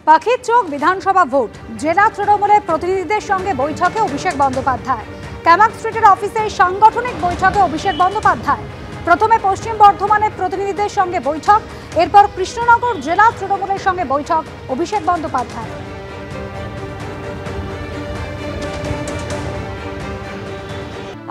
পাখির চোখ বিধানসভা ভোট, জেলা তৃণমূলের প্রতিনিধিদের সঙ্গে বৈঠকে অভিষেক বন্দ্যোপাধ্যায়। ক্যামাক স্ট্রিটের অফিসে সাংগঠনিক বৈঠকে অভিষেক বন্দ্যোপাধ্যায়। প্রথমে পশ্চিম বর্ধমানের প্রতিনিধিদের সঙ্গে বৈঠক, এরপর কৃষ্ণনগর জেলা তৃণমূলের সঙ্গে বৈঠক অভিষেক বন্দ্যোপাধ্যায়।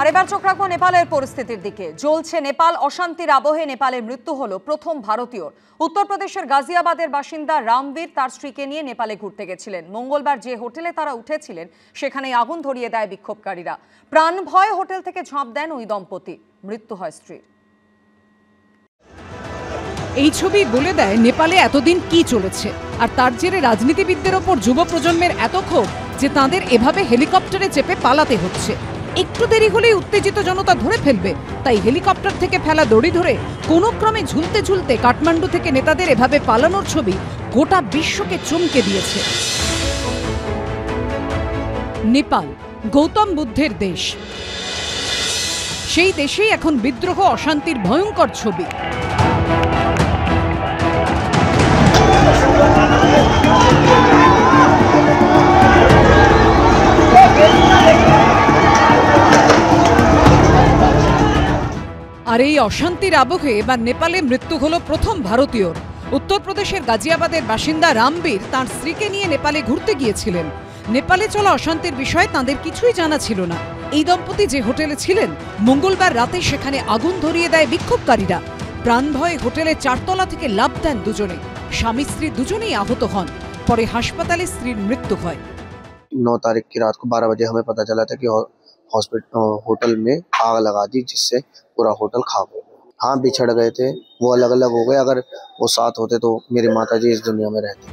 আর এবার চোখ রাখবো নেপালের পরিস্থিতির দিকে। জ্বলছে নেপাল, অশান্তির আবহে নেপালের মৃত্যু হলো প্রথম ভারতীয়র। উত্তরপ্রদেশের গাজিয়াবাদের বাসিন্দা রামবীর তার স্ত্রীকে নিয়ে নেপালে ঘুরতে গেছিলেন। মঙ্গলবার যে হোটেলে তারা উঠেছিলেন সেখানে আগুন ধরিয়ে দেয় বিক্ষোভকারীরা। প্রাণ ভয়ে হোটেল থেকে ঝাঁপ দেন ওই দম্পতি, মৃত্যু হয় স্ত্রীর। এই ছবি বলে দেয় নেপালে এতদিন কি চলেছে, আর তার জেরে রাজনীতিবিদদের ওপর যুব প্রজন্মের এত ক্ষোভ যে তাঁদের এভাবে হেলিকপ্টারে চেপে পালাতে হচ্ছে। একটু দেরি হলেই উত্তেজিত জনতা ধরে ফেলবে, তাই হেলিকপ্টার থেকে ফেলা দড়ি ধরে কোনো ক্রমে ঝুলতে ঝুলতে কাঠমান্ডু থেকে নেতাদের এভাবে পালানোর ছবি গোটা বিশ্বকে চমকে দিয়েছে। নেপাল গৌতম বুদ্ধের দেশ, সেই দেশেই এখন বিদ্রোহ, অশান্তির ভয়ঙ্কর ছবি। আর এই অশান্তির আবহে এবার নেপালে মৃত্যু হলো প্রথম ভারতীয়র। উত্তরপ্রদেশের গাজিয়াবাদের বাসিন্দা রামবীর তাঁর স্ত্রীকে নিয়ে নেপালে ঘুরতে গিয়েছিলেন। নেপালে চলা অশান্তির বিষয়ে তাঁদের কিছুই জানা ছিল না। এই দম্পতি যে হোটেলে ছিলেন, মঙ্গলবার রাতে সেখানে আগুন ধরিয়ে দেয় বিক্ষোভকারীরা। প্রাণ ভয়ে হোটেলের 4 তলা থেকে লাফ দেন দুজনে। স্বামী স্ত্রী দুজনেই আহত হন। পরে হাসপাতালে স্ত্রীর মৃত্যু হয়। 9 तारीख की रात को 12 बजे हमें पता चला था कि होटल में आग लगा दी, जिससे पूरा होटल खाक हो गया। हाँ, बिछड़ गए थे, वो अलग अलग हो गए। अगर वो साथ होते तो मेरी माता जी इस दुनिया में रहती।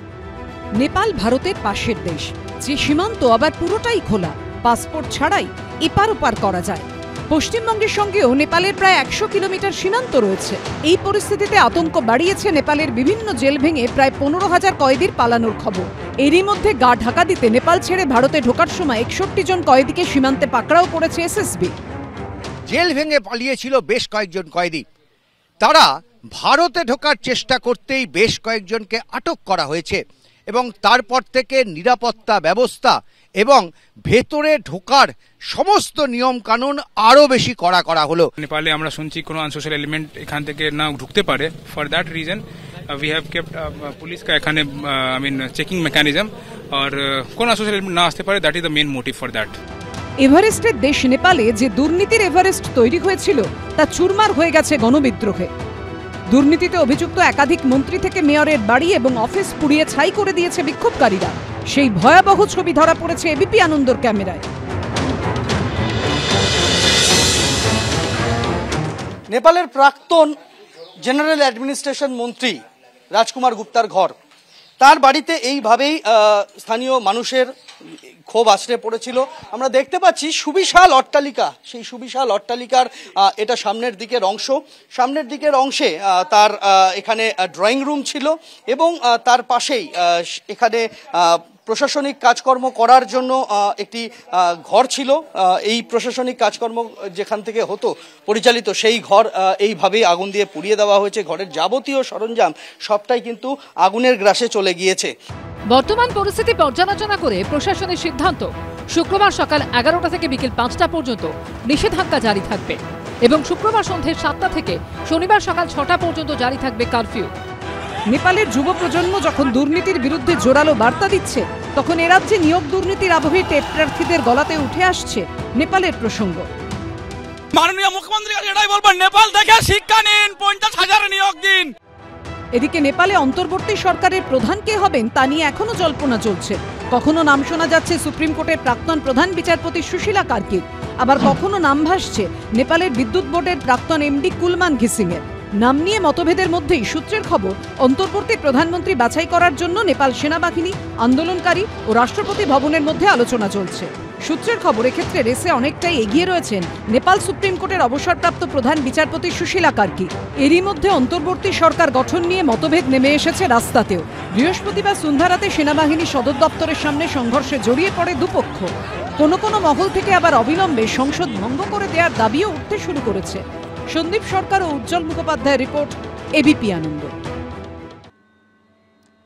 নেপাল ভারতের পাশের দেশ, যে সীমান্ত আবার পুরোটাই খোলা, পাসপোর্ট ছাড়াই এপার ওপার করা যায়। পশ্চিমবঙ্গের সঙ্গেও নেপালের প্রায় 100 কিলোমিটার সীমান্ত রয়েছে। এই পরিস্থিতিতে আতঙ্ক বাড়িয়েছে নেপালের বিভিন্ন জেল ভেঙে প্রায় 15,000 কয়েদির পালানোর খবর। এরই মধ্যে গা ঢাকা দিতে নেপাল ছেড়ে ভারতে ঢোকার সময় 61 জন কয়েদিকে সীমান্তে পাকড়াও করেছে এসএসবি। জেল ভেঙে পালিয়েছিল বেশ কয়েকজন কয়েদি। তারা ভারতে ঢোকার চেষ্টা করতেই বেশ কয়েকজনকে আটক করা হয়েছে এবং তারপর থেকে নিরাপত্তা ব্যবস্থা এবং ভেতরে ঢোকার সমস্ত নিয়ম কানুন আরো বেশি কড়া করা হলো। নেপালে আমরা শুনছি কোনো আনসোশাল এলিমেন্ট এখান থেকে না ঢুকতে পারে। For that reason we have kept police কা এখানে চেকিং মেকানিজম, আর কোন আনসোশাল এলিমেন্ট না আসতে পারে। That is the main motive for that. এভারেস্টের দেশ নেপালে যে দুর্নীতির এভারেস্ট তৈরি হয়েছিল তা চুরমার হয়ে গেছে গণবিদ্রোহে। দুর্নীতিতে অভিযুক্ত একাধিক মন্ত্রী থেকে মেয়রের বাড়ি এবং অফিস পুড়িয়ে ছাই করে দিয়েছে বিক্ষোভকারীরা। সেই ভয়াবহ ছবি ধরা পড়েছে এবিপি আনন্দর ক্যামেরায়। নেপালের প্রাক্তন জেনারেল অ্যাডমিনিস্ট্রেশন মন্ত্রী রাজকুমার গুপ্তার ঘর, তার বাড়িতে এইভাবেই স্থানীয় মানুষের ক্ষোভ আছড়ে পড়েছিল। আমরা দেখতে পাচ্ছি সুবিশাল অট্টালিকা, সেই সুবিশাল অট্টালিকার এটা সামনের দিকের অংশ। সামনের দিকের অংশে তার এখানে ড্রয়িং রুম ছিল এবং তার পাশেই এখানে প্রশাসনিক কাজকর্ম করার জন্য একটি ঘর ছিল। এই প্রশাসনিক কাজকর্ম যেখান থেকে হতো পরিচালিত, সেই ঘর এইভাবেই আগুন দিয়ে পুড়িয়ে দেওয়া হয়েছে। ঘরের যাবতীয় সরঞ্জাম সবটাই কিন্তু আগুনের গ্রাসে চলে গিয়েছে। বর্তমান পরিস্থিতি পর্যালোচনা করে প্রশাসনের সিদ্ধান্ত, শুক্রবার সকাল 11টা থেকে বিকেল 5টা পর্যন্ত নিষেধাজ্ঞা জারি থাকবে এবং শুক্রবার সন্ধ্যে 7টা থেকে শনিবার সকাল 6টা পর্যন্ত জারি থাকবে কারফিউ। নেপালের যুব প্রজন্ম যখন দুর্নীতির বিরুদ্ধে জোরালো বার্তা দিচ্ছে, তখন এ রাজ্যে নিয়োগ দুর্নীতির আবহে টেট প্রার্থীদের গলাতে উঠে আসছে নেপালের প্রসঙ্গ। মাননীয় মুখ্যমন্ত্রী এটাই বলবেন, নেপাল থেকে শিক্ষা নিন, 50,000 নিয়োগ দিন। এদিকে নেপালে অন্তর্বর্তী সরকারের প্রধান কে হবেন তা নিয়ে এখনো জল্পনা চলছে। কখনো নাম শোনা যাচ্ছে সুপ্রিম কোর্টের প্রাক্তন প্রধান বিচারপতি সুশীলা কার্কির, আবার কখনো নাম ভাসছে নেপালের বিদ্যুৎ বোর্ডের প্রাক্তন এমডি কুলমান ঘিসিংয়ের। নাম নিয়ে মতভেদের মধ্যেই সূত্রের খবর, অন্তর্বর্তী প্রধানমন্ত্রী বাছাই করার জন্য নেপাল সেনাবাহিনী, আন্দোলনকারী ও রাষ্ট্রপতি ভবনের মধ্যে আলোচনা চলছে। সূত্রের খবর, এক্ষেত্রে রেসে অনেকটাই এগিয়ে রয়েছেন নেপাল সুপ্রিম কোর্টের অবসরপ্রাপ্ত প্রধান বিচারপতি সুশীলা কার্কি। এরই মধ্যে অন্তর্বর্তী সরকার গঠন নিয়ে মতভেদ নেমে এসেছে রাস্তাতেও। বৃহস্পতিবার সন্ধ্যারাতে সেনাবাহিনী সদর দপ্তরের সামনে সংঘর্ষে জড়িয়ে পড়ে দুপক্ষ। কোনো কোনো মহল থেকে আবার অবিলম্বে সংসদ ভঙ্গ করে দেওয়ার দাবিও উঠতে শুরু করেছে। সন্দীপ সরকার ও উজ্জ্বল মুখোপাধ্যায়ের রিপোর্ট, এবিপি আনন্দ।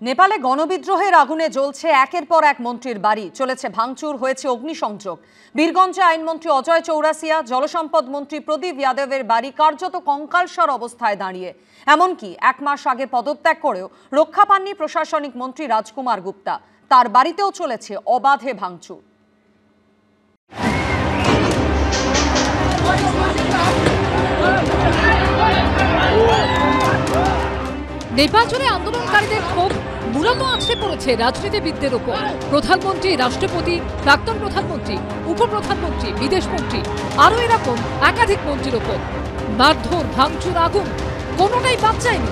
নেপালে গণবিদ্রোহের আগুনে জ্বলছে একের পর এক মন্ত্রীর বাড়ি, চলেছে ভাঙচুর, হয়েছে অগ্নিসংযোগ। বীরগঞ্জে আইনমন্ত্রী অজয় চৌরাসিয়া, জলসম্পদ মন্ত্রী প্রদীপ যাদবের বাড়ি কার্যত কঙ্কালসার অবস্থায় দাঁড়িয়ে। এমনকি 1 মাস আগে পদত্যাগ করেও রক্ষা পাননি প্রশাসনিক মন্ত্রী রাজকুমার গুপ্তা। তার বাড়িতেও চলেছে অবাধে ভাঙচুর। নেপাল জুড়ে আন্দোলনকারীদের ক্ষোভ মূলত আছড়ে পড়েছে রাজনীতিবিদদের উপর। প্রধানমন্ত্রী, রাষ্ট্রপতি, প্রাক্তন প্রধানমন্ত্রী, উপপ্রধানমন্ত্রী, বিদেশমন্ত্রী, আরও এরকম একাধিক মন্ত্রীর উপর। মারধর, ভাঙচুর, আগুন, কোনোটাই বাদ যায়নি।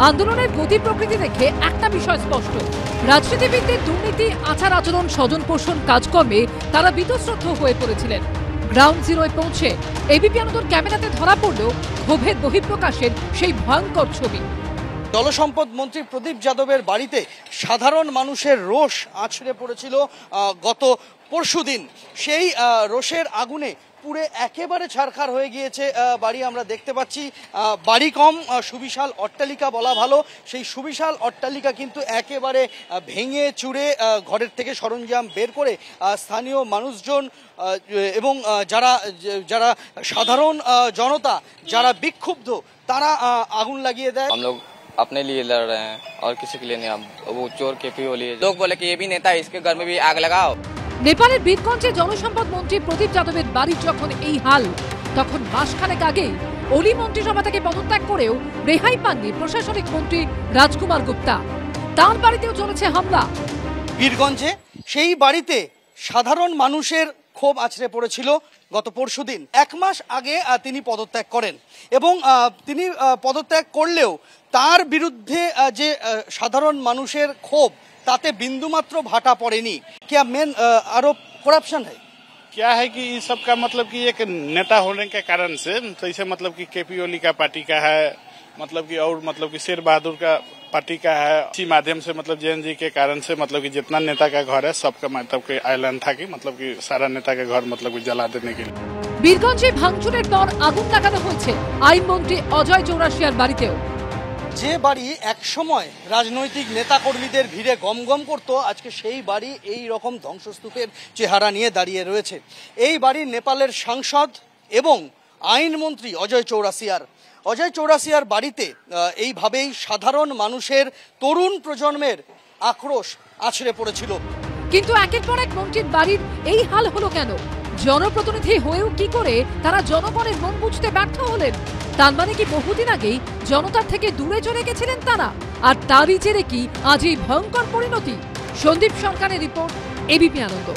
আন্দোলনের গতি প্রকৃতি দেখে একটা বিষয় স্পষ্ট, রাজনীতিবিদদের দুর্নীতি, আচার আচরণ, স্বজন পোষণ কাজকর্মে তারা বীতশ্রদ্ধ হয়ে পড়েছিলেন। গ্রাউন্ড জিরোয় পৌঁছে এবিপি আনন্দর ক্যামেরাতে ধরা পড়ল ক্ষোভের বহিঃপ্রকাশের সেই ভয়ঙ্কর ছবি। জলসম্পদ মন্ত্রী প্রদীপ যাদবের বাড়িতে সাধারণ মানুষের রোষ আছড়ে পড়েছিল গত পরশুদিন। সেই রোষের আগুনে পুরে একেবারে ছারখার হয়ে গিয়েছে বাড়ি। আমরা দেখতে পাচ্ছি বাড়ি কম, সুবিশাল অট্টালিকা বলা ভালো। সেই সুবিশাল অট্টালিকা কিন্তু একেবারে ভেঙে চুরে ঘরের থেকে সরঞ্জাম বের করে স্থানীয় মানুষজন এবং যারা সাধারণ জনতা, যারা বিক্ষুব্ধ, তারা আগুন লাগিয়ে দেয়। अपने लिए लड़ रहे हैं और किसी के लिए नहीं। वो चोर के पी लिए लोग बोले कि ये भी नेता है, इसके घर में भी आग लगाओ। নেপালের বীরগঞ্জে জলসম্পদ মন্ত্রী প্রদীপ যাদবের বাড়ির যখন এই হাল, তখন মাসখানেক আগে অলি মন্ত্রিসভা থেকে পদত্যাগ করেও রেহাই পাননি প্রশাসনিক মন্ত্রী রাজকুমার গুপ্তা। তার বাড়িতেও চলেছে হামলা। বীরগঞ্জে সেই বাড়িতে সাধারণ মানুষের ক্ষোভ আছড়ে পড়েছিল গত পরশুদিন। 1 মাস আগে তিনি পদত্যাগ করেন এবং তিনি পদত্যাগ করলেও তার বিরুদ্ধে যে সাধারণ মানুষের ক্ষোভ, তাতে বিন্দুমাত্র ভাটা পড়েনি। क्या मेन आरोप करप्शन है? क्या है कि इस सब का मतलब कि एक नेता होने के कारण से, तो इसे मतलब कि केपी ओली का पार्टी का है, मतलब कि और मतलब कि शेर बहादुर का पार्टी का है। इसी माध्यम से मतलब जेएनजी के कारण से मतलब कि जितना नेता का घर है सबका मतलब कि ऐलान था कि मतलब कि सारा नेता का घर मतलब कि जला देने के लिए। বীরগঞ্জে ভাঙচুরের পর আগুন লাগানো হয়েছে আইনমন্ত্রী অজয় চৌরাসিয়ার বাড়িতেও। যে বাড়ি একসময় রাজনৈতিক নেতাকর্মীদের ভিড়ে গমগম করত, আজকে সেই বাড়ি এই রকম ধ্বংসস্তূপের চেহারা নিয়ে দাঁড়িয়ে রয়েছে। এই বাড়ি নেপালের সাংসদ এবং আইনমন্ত্রী অজয় চৌরাসিয়ার বাড়িতে এইভাবেই সাধারণ মানুষের, তরুণ প্রজন্মের আক্রোশ আছড়ে পড়েছিল। কিন্তু একের পর এক মন্ত্রীর বাড়ির এই হাল হলো কেন? জনপ্রতিনিধি হয়েও কি করে তারা জনগণের মন বুঝতে ব্যর্থ হলেন? তার মানে কি বহুদিন আগেই জনতার থেকে দূরে চলে গেছিলেন তারা? আর তারই জেরে কি আজ এই ভয়ঙ্কর পরিণতি? সন্দীপ সরকারের রিপোর্ট, এবিপি আনন্দ।